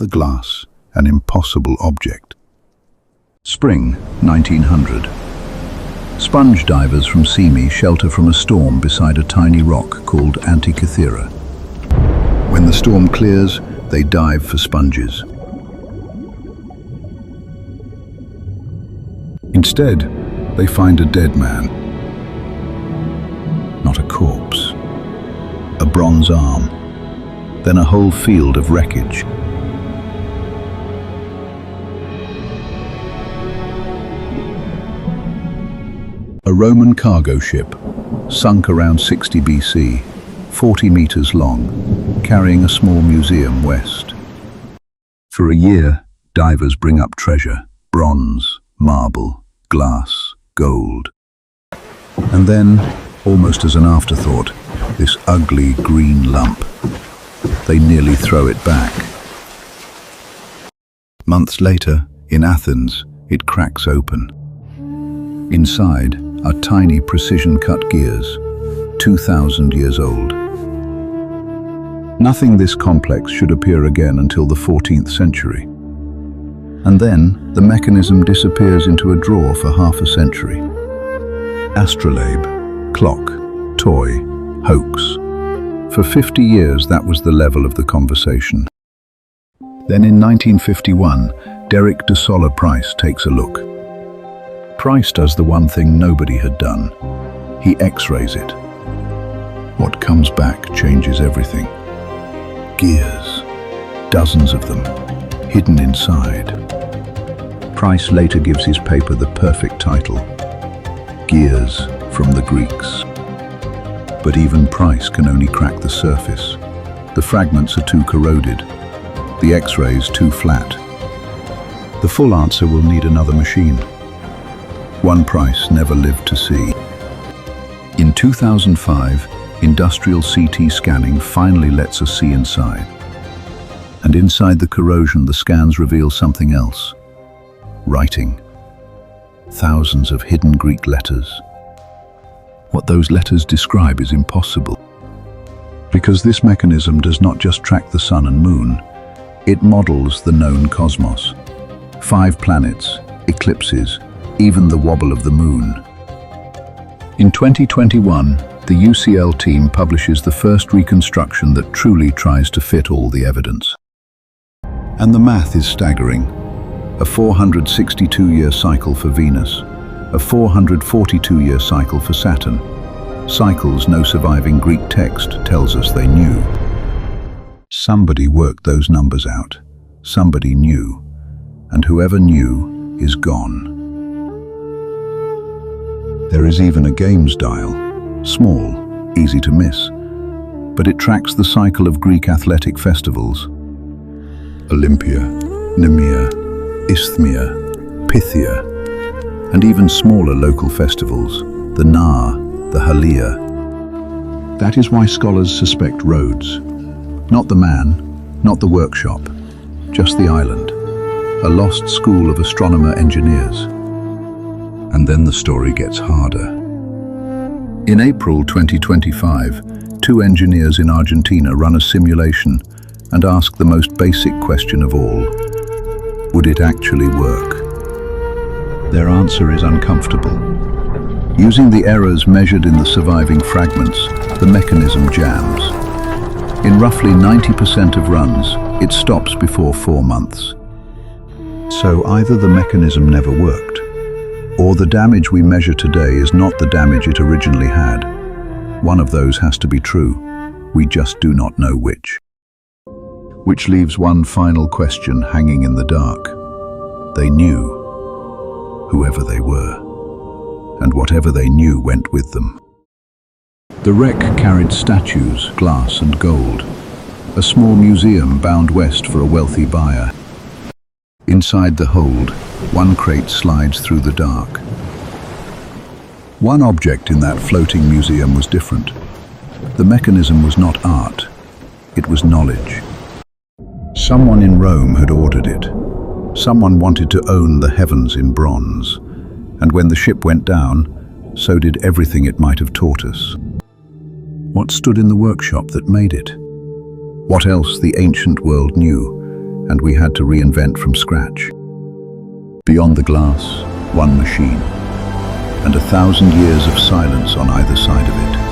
the glass, an impossible object. Spring, 1900. Sponge divers from Simi shelter from a storm beside a tiny rock called Antikythera. When the storm clears, they dive for sponges. Instead, they find a dead man. Not a corpse. A bronze arm. Then a whole field of wreckage. A Roman cargo ship, sunk around 60 BC, 40 meters long, carrying a small museum west. For a year, divers bring up treasure: bronze, marble, glass, gold. And then, almost as an afterthought, this ugly green lump. They nearly throw it back. Months later, in Athens, it cracks open. Inside are tiny precision-cut gears, 2,000 years old. Nothing this complex should appear again until the 14th century. And then, the mechanism disappears into a drawer for half a century. Astrolabe, clock, toy, hoax. For 50 years, that was the level of the conversation. Then in 1951, Derek de Solla Price takes a look. Price does the one thing nobody had done. He X-rays it. What comes back changes everything. Gears, dozens of them, hidden inside. Price later gives his paper the perfect title: Gears from the Greeks. But even Price can only crack the surface. The fragments are too corroded, the X-rays too flat. The full answer will need another machine. One Price never lived to see. In 2005, industrial CT scanning finally lets us see inside. And inside the corrosion, the scans reveal something else. Writing. Thousands of hidden Greek letters. What those letters describe is impossible. Because this mechanism does not just track the sun and moon, it models the known cosmos. 5 planets, eclipses, even the wobble of the moon. In 2021, the UCL team publishes the first reconstruction that truly tries to fit all the evidence. And the math is staggering. A 462-year cycle for Venus, a 442-year cycle for Saturn. Cycles no surviving Greek text tells us they knew. Somebody worked those numbers out. Somebody knew. And whoever knew is gone. There is even a games dial. Small, easy to miss. But it tracks the cycle of Greek athletic festivals. Olympia, Nemea, Isthmia, Pythia, and even smaller local festivals, the Na, the Halia. That is why scholars suspect RHODES. Not the man, not the workshop, just the island. A lost school of astronomer engineers. And then the story gets harder. In April 2025, 2 engineers in Argentina run a simulation and ask the most basic question of all: would it actually work? Their answer is uncomfortable. Using the errors measured in the surviving fragments, the mechanism jams. In roughly 90% of runs, it stops before 4 months. So either the mechanism never worked, or the damage we measure today is not the damage it originally had. One of those has to be true. We just do not know which. Which leaves one final question hanging in the dark. They knew, whoever they were, and whatever they knew went with them. The wreck carried statues, glass and gold, a small museum bound west for a wealthy buyer. Inside the hold, one crate slides through the dark. One object in that floating museum was different. The mechanism was not art, it was knowledge. Someone in Rome had ordered it. Someone wanted to own the heavens in bronze. And when the ship went down, so did everything it might have taught us. What stood in the workshop that made it? What else the ancient world knew, and we had to reinvent from scratch. Beyond the glass, one machine, and 1,000 years of silence on either side of it.